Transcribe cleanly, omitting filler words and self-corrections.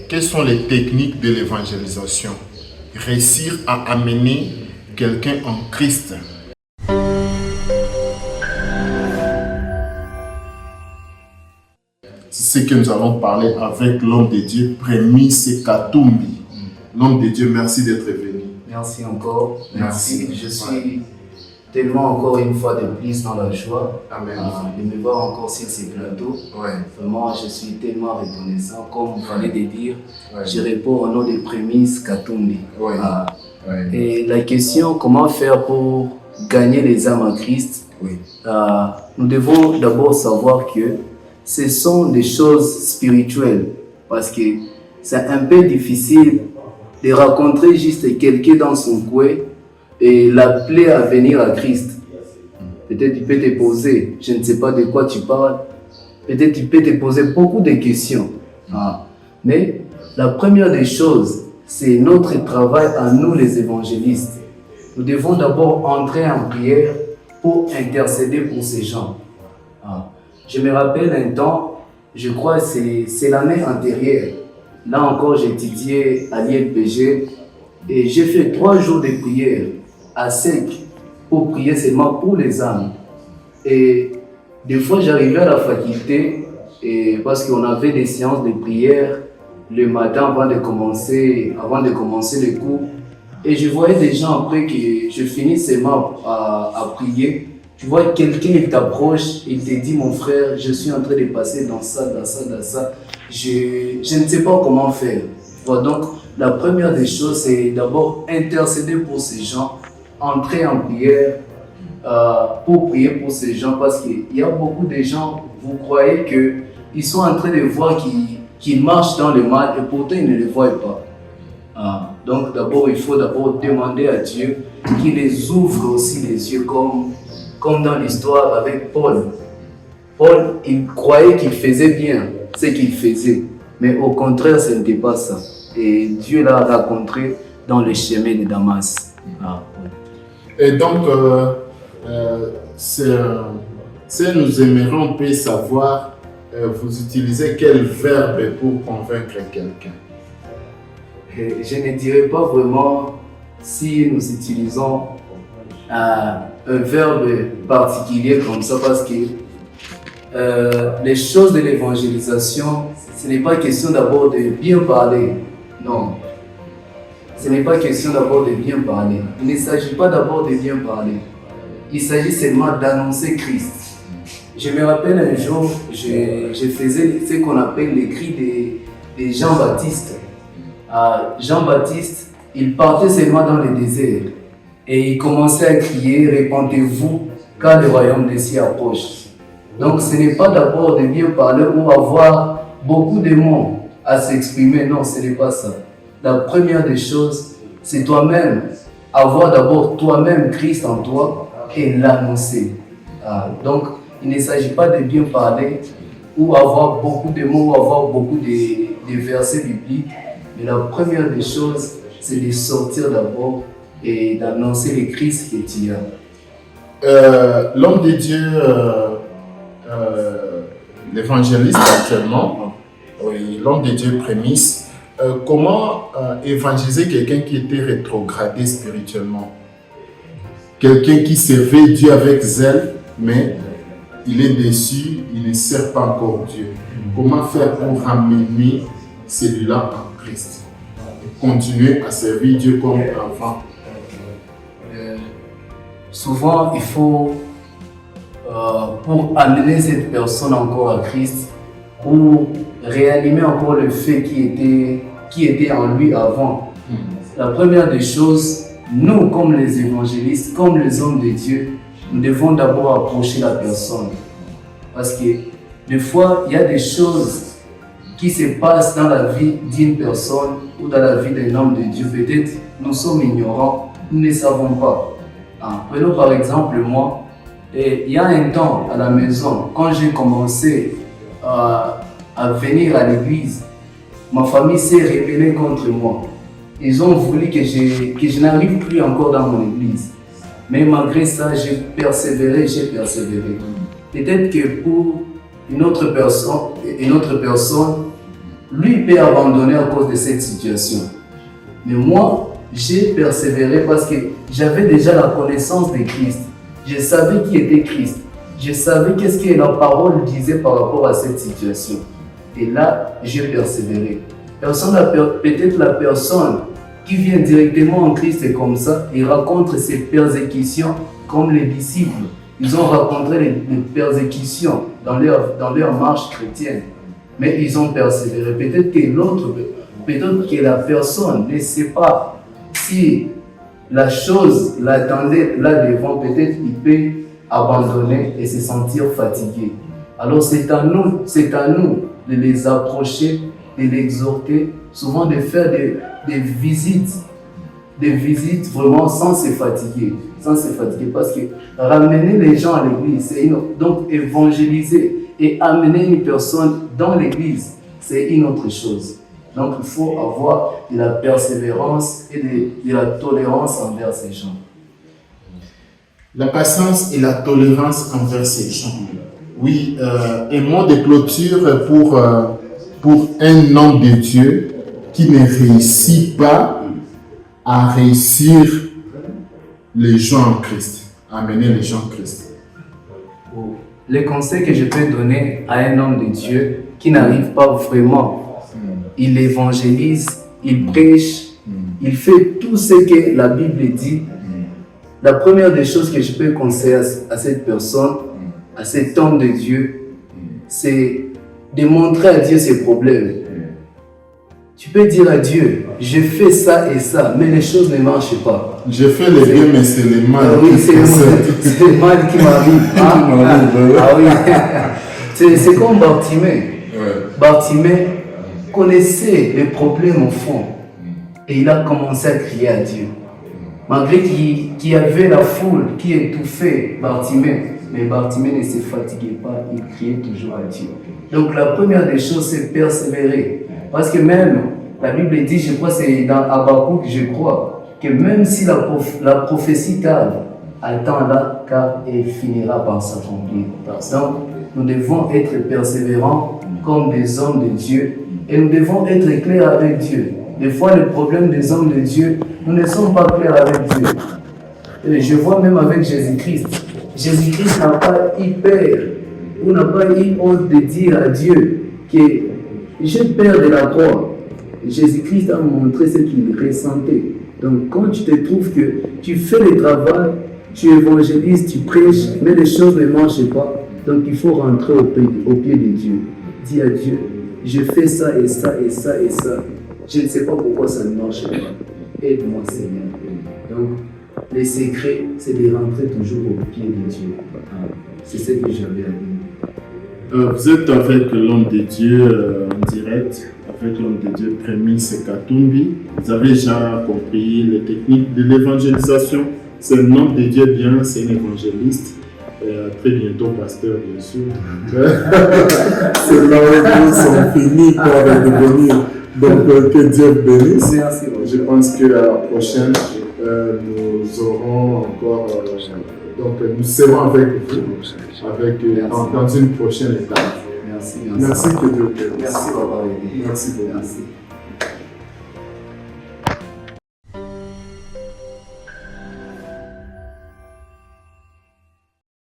quelles sont les techniques de l'évangélisation? Réussir à amener quelqu'un en Christ. C'est ce que nous allons parler avec l'homme de Dieu, Prémice Katumbi. L'homme de Dieu, merci d'être venu. Merci encore. Merci. Je suis tellement encore une fois de plus dans la joie de me voir encore sur ces plateaux. Vraiment, je suis tellement reconnaissant. Comme vous venez de dire, je réponds au nom de Prémice Katumbi. Et la question, comment faire pour gagner les âmes en Christ? Nous devons d'abord savoir que ce sont des choses spirituelles. Parce que c'est un peu difficile de rencontrer juste quelqu'un dans son coin et l'appeler à venir à Christ. Peut-être il peut te poser, je ne sais pas de quoi tu parles, peut-être il peut te poser beaucoup de questions. Mais la première des choses, c'est notre travail à nous les évangélistes. Nous devons d'abord entrer en prière pour intercéder pour ces gens. Je me rappelle un temps, je crois que c'est l'année antérieure. Là encore, j'ai étudié à l'ILPG et j'ai fait 3 jours de prière à sec pour prier seulement pour les âmes. Et des fois, j'arrivais à la faculté et parce qu'on avait des séances de prière le matin avant de commencer le cours. Et je voyais des gens après que je finis seulement à prier. Tu vois, quelqu'un il t'approche, il te dit, mon frère, je suis en train de passer dans ça. Je ne sais pas comment faire. Donc, la première des choses, c'est d'abord intercéder pour ces gens, entrer en prière pour prier pour ces gens, parce qu'il y a beaucoup de gens, vous croyez qu'ils sont en train de voir qu'ils marchent dans le mal et pourtant ils ne le voient pas. Donc, d'abord, il faut d'abord demander à Dieu qu'il les ouvre aussi les yeux, comme dans l'histoire avec Paul. Paul, il croyait qu'il faisait bien ce qu'il faisait, mais au contraire, ce n'était pas ça. Et Dieu l'a rencontré dans le chemin de Damas. Et donc, nous aimerions un peu savoir, vous utilisez quel verbe pour convaincre quelqu'un? Je ne dirais pas vraiment si nous utilisons un verbe particulier comme ça, parce que les choses de l'évangélisation, ce n'est pas question d'abord de bien parler. Non. Ce n'est pas question d'abord de bien parler. Il ne s'agit pas d'abord de bien parler. Il s'agit seulement d'annoncer Christ. Je me rappelle un jour, je faisais ce qu'on appelle les cris de Jean-Baptiste. Jean-Baptiste, il partait seulement dans le désert et il commençait à crier, répandez-vous car le royaume des cieux approche. Donc ce n'est pas d'abord de bien parler ou avoir beaucoup de mots à s'exprimer, non, ce n'est pas ça. La première des choses, c'est toi-même, avoir d'abord toi-même Christ en toi et l'annoncer. Donc il ne s'agit pas de bien parler ou avoir beaucoup de mots ou avoir beaucoup de versets bibliques, mais la première des choses, c'est de sortir d'abord et d'annoncer le Christ que tu as. L'homme de Dieu, l'évangéliste actuellement, l'homme de Dieu Prémice, comment évangéliser quelqu'un qui était rétrogradé spirituellement? Quelqu'un qui servait Dieu avec zèle, mais il est déçu, il ne sert pas encore Dieu. Comment faire pour ramener celui-là en Christ? Continuer à servir Dieu comme avant. Souvent, il faut, pour amener cette personne encore à Christ, pour réanimer encore le fait qui était en lui avant. La première des choses, nous, comme les évangélistes, comme les hommes de Dieu, nous devons d'abord approcher la personne. Parce que des fois, il y a des choses qui se passent dans la vie d'une personne ou dans la vie d'un homme de Dieu. Peut-être nous sommes ignorants, nous ne savons pas. Prenons par exemple moi, il y a un temps à la maison, quand j'ai commencé à venir à l'église, ma famille s'est rebellée contre moi. Ils ont voulu que je n'arrive plus encore dans mon église. Mais malgré ça, j'ai persévéré. Peut-être que pour une autre personne, lui peut abandonner à cause de cette situation. Mais moi, j'ai persévéré parce que j'avais déjà la connaissance de Christ. Je savais qui était Christ. Je savais qu'est-ce que la parole disait par rapport à cette situation. Et là, j'ai persévéré. Peut-être la personne qui vient directement en Christ est comme ça, il rencontre ces persécutions comme les disciples. Ils ont rencontré les persécutions dans leur marche chrétienne. Mais ils ont persévéré. Peut-être que la personne ne sait pas si la chose l'attendait là devant. Peut-être qu'il peut abandonner et se sentir fatigué. Alors c'est à nous de les approcher, de l'exhorter, souvent de faire des visites vraiment sans se fatiguer. Parce que ramener les gens à l'église, donc évangéliser et amener une personne dans l'église, c'est une autre chose. Donc il faut avoir de la persévérance et de la tolérance envers ces gens. La patience et la tolérance envers ces gens. Oui, un mot de clôture pour un homme de Dieu qui ne réussit pas à réussir les gens en Christ, à amener les gens en Christ. Le conseil que je peux donner à un homme de Dieu qui n'arrive pas vraiment, il évangélise, il prêche, il fait tout ce que la Bible dit. La première des choses que je peux conseiller à cette personne, à cet homme de Dieu, c'est de montrer à Dieu ses problèmes. Tu peux dire à Dieu, je fais ça et ça, mais les choses ne marchent pas. Je fais le bien, mais c'est le mal. Oui, c'est le mal qui m'arrive. Ah oui. C'est comme Bartimée. Bartimée connaissait les problèmes au fond et il a commencé à crier à Dieu. Malgré qu'il y avait la foule qui étouffait Bartimée, mais Bartimée ne se fatiguait pas, il criait toujours à Dieu. Donc la première des choses, c'est persévérer. Parce que même, la Bible dit, je crois, c'est dans Habakkuk, je crois, que même si la prophétie tarde, attends là, car elle finira par s'accomplir. Donc, nous devons être persévérants comme des hommes de Dieu et nous devons être clairs avec Dieu. Des fois, le problème des hommes de Dieu, nous ne sommes pas clairs avec Dieu. Et je vois même avec Jésus-Christ. Jésus-Christ n'a pas eu peur ou n'a pas eu honte de dire à Dieu que j'ai peur de la croix. Jésus-Christ a montré ce qu'il ressentait. Donc, quand tu te trouves que tu fais le travail, tu évangélises, tu prêches, mais les choses ne marchent pas, donc il faut rentrer au pied de Dieu. Dis à Dieu, je fais ça et ça et ça et ça. Je ne sais pas pourquoi ça ne marche pas. Aide-moi, Seigneur. Donc, le secret, c'est de rentrer toujours au pied de Dieu. C'est ce que j'avais à dire. Vous êtes avec l'homme de Dieu en direct, avec l'homme de Dieu Prémice Katumbi. Vous avez déjà compris les techniques de l'évangélisation. C'est un homme de Dieu bien, c'est un évangéliste. Très bientôt pasteur, bien sûr. C'est là où ils sont finis par devenir. Donc que Dieu bénisse. Merci. Je pense que la prochaine, nous aurons encore. Donc nous serons avec vous dans une prochaine étape. Merci. Merci que Dieu bénisse. Merci d'avoir aidé. Merci beaucoup. Merci.